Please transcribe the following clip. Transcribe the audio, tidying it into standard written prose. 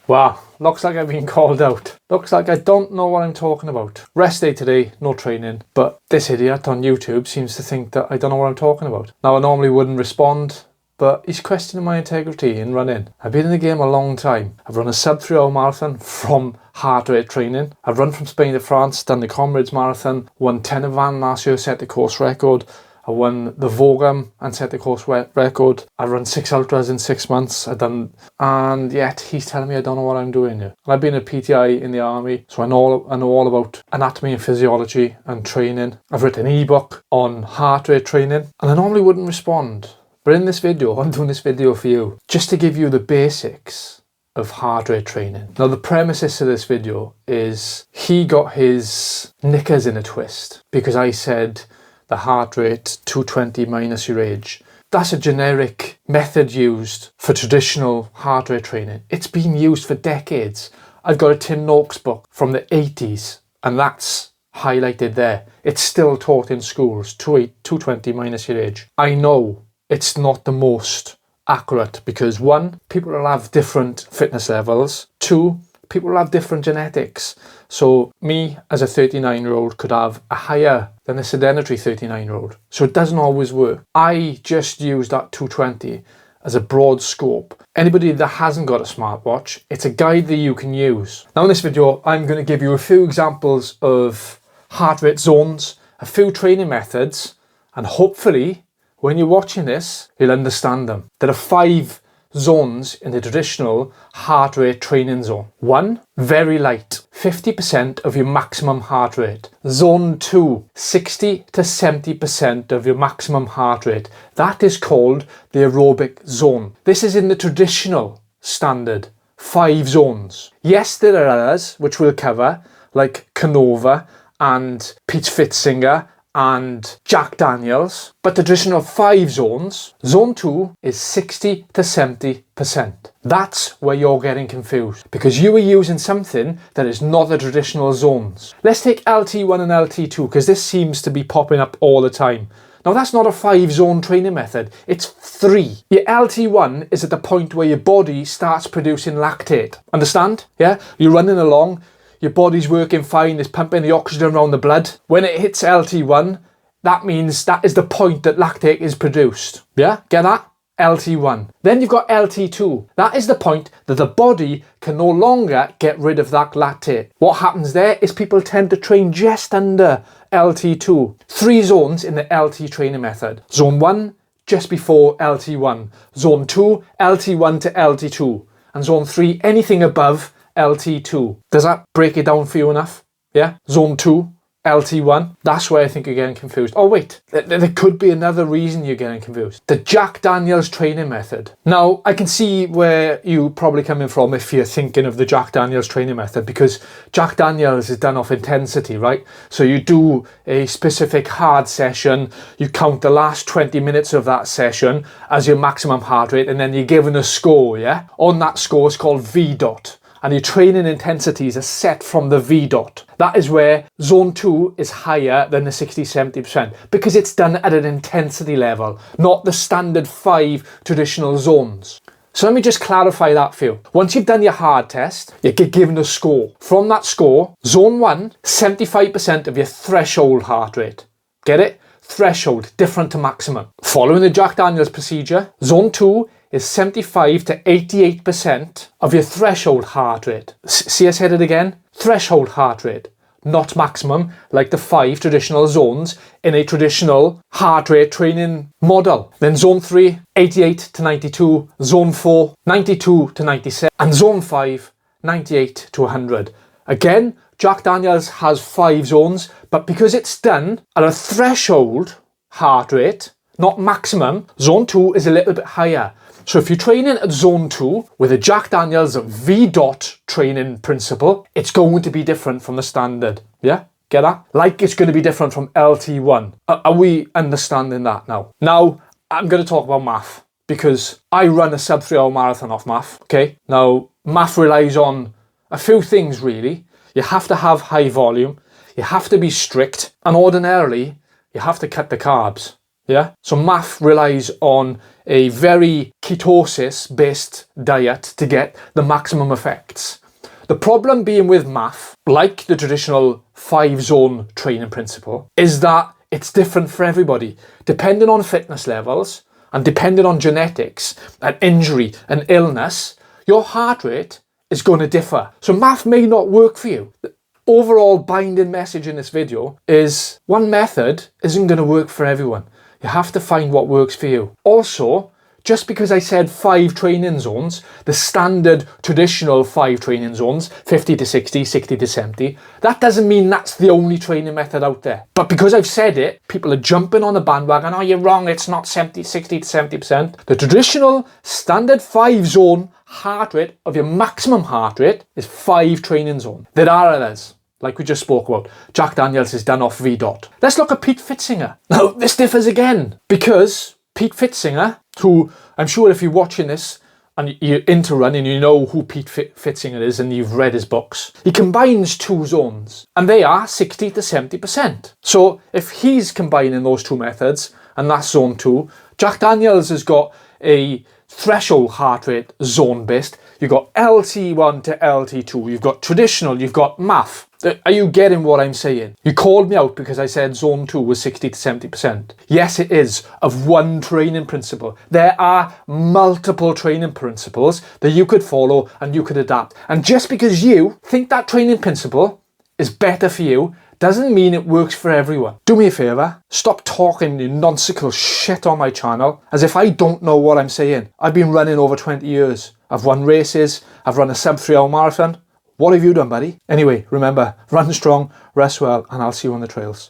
Wow, looks like I've been called out. Looks like I don't know what I'm talking about. Rest day today, no training, but this idiot on YouTube seems to think that I don't know what I'm talking about. Now, I normally wouldn't respond, but he's questioning my integrity in running. I've been in the game a long time. I've run a sub 3 hour marathon from heart rate training. I've run from Spain to France, done the Comrades Marathon, won 10 of Van last year, set the course record. I won the Vogam and set the course record. I run 6 ultras in 6 months. And yet he's telling me I don't know what I'm doing here. And I've been a PTI in the army, so I know all about anatomy and physiology and training. I've written an ebook on heart rate training, and I normally wouldn't respond. But in this video, I'm doing this video for you, just to give you the basics of heart rate training. Now, the premises of this video is he got his knickers in a twist because I said the heart rate 220 minus your age. That's a generic method used for traditional heart rate training. It's been used for decades. I've got a Tim Noakes book from the 80s, and that's highlighted there. It's still taught in schools, 220 minus your age. I know it's not the most accurate because 1, people will have different fitness levels. 2, people will have different genetics. So me as a 39-year-old could have a higher than a sedentary 39-year-old. So it doesn't always work. I just use that 220 as a broad scope. Anybody that hasn't got a smartwatch, it's a guide that you can use. Now in this video, I'm going to give you a few examples of heart rate zones, a few training methods, and hopefully when you're watching this, you'll understand them. There are 5 zones in the traditional heart rate training zone. 1, very light, 50% of your maximum heart rate. Zone 2, 60 to 70% of your maximum heart rate. That is called the aerobic zone. This is in the traditional standard 5 zones. Yes, there are others which we'll cover, like Canova and Pete Fitzinger and Jack Daniels, but the traditional 5 zones, zone 2 is 60 to 70%. That's where you're getting confused because you are using something that is not the traditional zones. Let's take LT1 and LT2 because this seems to be popping up all the time. Now that's not a 5 zone training method, it's 3. Your LT1 is at the point where your body starts producing lactate. Understand? Yeah? You're running along, your body's working fine, it's pumping the oxygen around the blood. When it hits LT1, that means that is the point that lactate is produced. Yeah, get that? LT1. Then you've got LT2. That is the point that the body can no longer get rid of that lactate. What happens there is people tend to train just under LT2. 3 zones in the LT training method. Zone 1, just before LT1. Zone 2, LT1 to LT2. And zone 3, anything above LT2. Does that break it down for you enough? Yeah? Zone 2, LT1. That's where I think you're getting confused. Oh wait, there could be another reason you're getting confused. The Jack Daniels training method. Now, I can see where you're probably coming from if you're thinking of the Jack Daniels training method because Jack Daniels is done off intensity, right? So you do a specific hard session, you count the last 20 minutes of that session as your maximum heart rate, and then you're given a score, yeah? On that score, it's called V dot. And your training intensities are set from the V dot. That is where zone 2 is higher than the 60-70% because it's done at an intensity level, not the standard 5 traditional zones. So let me just clarify that for you. Once you've done your hard test, you get given a score. From that score, zone 1, 75% of your threshold heart rate. Get it? Threshold, different to maximum. Following the Jack Daniels procedure, zone 2 is 75 to 88% of your threshold heart rate. See, I said it again? Threshold heart rate, not maximum, like the 5 traditional zones in a traditional heart rate training model. Then zone 3, 88 to 92, zone 4, 92 to 97, and zone 5, 98 to 100. Again, Jack Daniels has 5 zones, but because it's done at a threshold heart rate, not maximum, zone 2 is a little bit higher. So if you're training at zone 2 with a Jack Daniels V dot training principle, it's going to be different from the standard. Yeah? Get that? Like it's going to be different from LT1. Are we understanding that now? Now, I'm going to talk about math because I run a sub 3 hour marathon off math. Okay? Now, math relies on a few things really. You have to have high volume. You have to be strict. And ordinarily, you have to cut the carbs. Yeah, so MAF relies on a very ketosis-based diet to get the maximum effects. The problem being with MAF, like the traditional 5-zone training principle, is that it's different for everybody, depending on fitness levels and depending on genetics and injury and illness. Your heart rate is going to differ. So MAF may not work for you. The overall binding message in this video is one method isn't going to work for everyone. You have to find what works for you. Also, just because I said 5 training zones, the standard traditional 5 training zones, 50 to 60, 60 to 70, that doesn't mean that's the only training method out there. But because I've said it, people are jumping on the bandwagon. Oh, you're wrong, it's not 60 to 70%. The traditional standard 5-zone heart rate of your maximum heart rate is 5 training zones. There are others, like we just spoke about. Jack Daniels is done off V dot. Let's look at Pete Fitzinger. Now, this differs again because Pete Fitzinger, who I'm sure if you're watching this and you're into running, you know who Pete Fitzinger is and you've read his books. He combines 2 zones and they are 60 to 70%. So if he's combining those 2 methods and that's zone 2, Jack Daniels has got a threshold heart rate zone based. You've got LT1 to LT2, you've got traditional, you've got MAF. Are you getting what I'm saying? You called me out because I said zone 2 was 60 to 70%. Yes, it is, of one training principle. There are multiple training principles that you could follow and you could adapt. And just because you think that training principle is better for you doesn't mean it works for everyone. Do me a favour, stop talking nonsensical shit on my channel as if I don't know what I'm saying. I've been running over 20 years. I've won races, I've run a sub 3-hour marathon. What have you done, buddy? Anyway, remember, run strong, rest well, and I'll see you on the trails.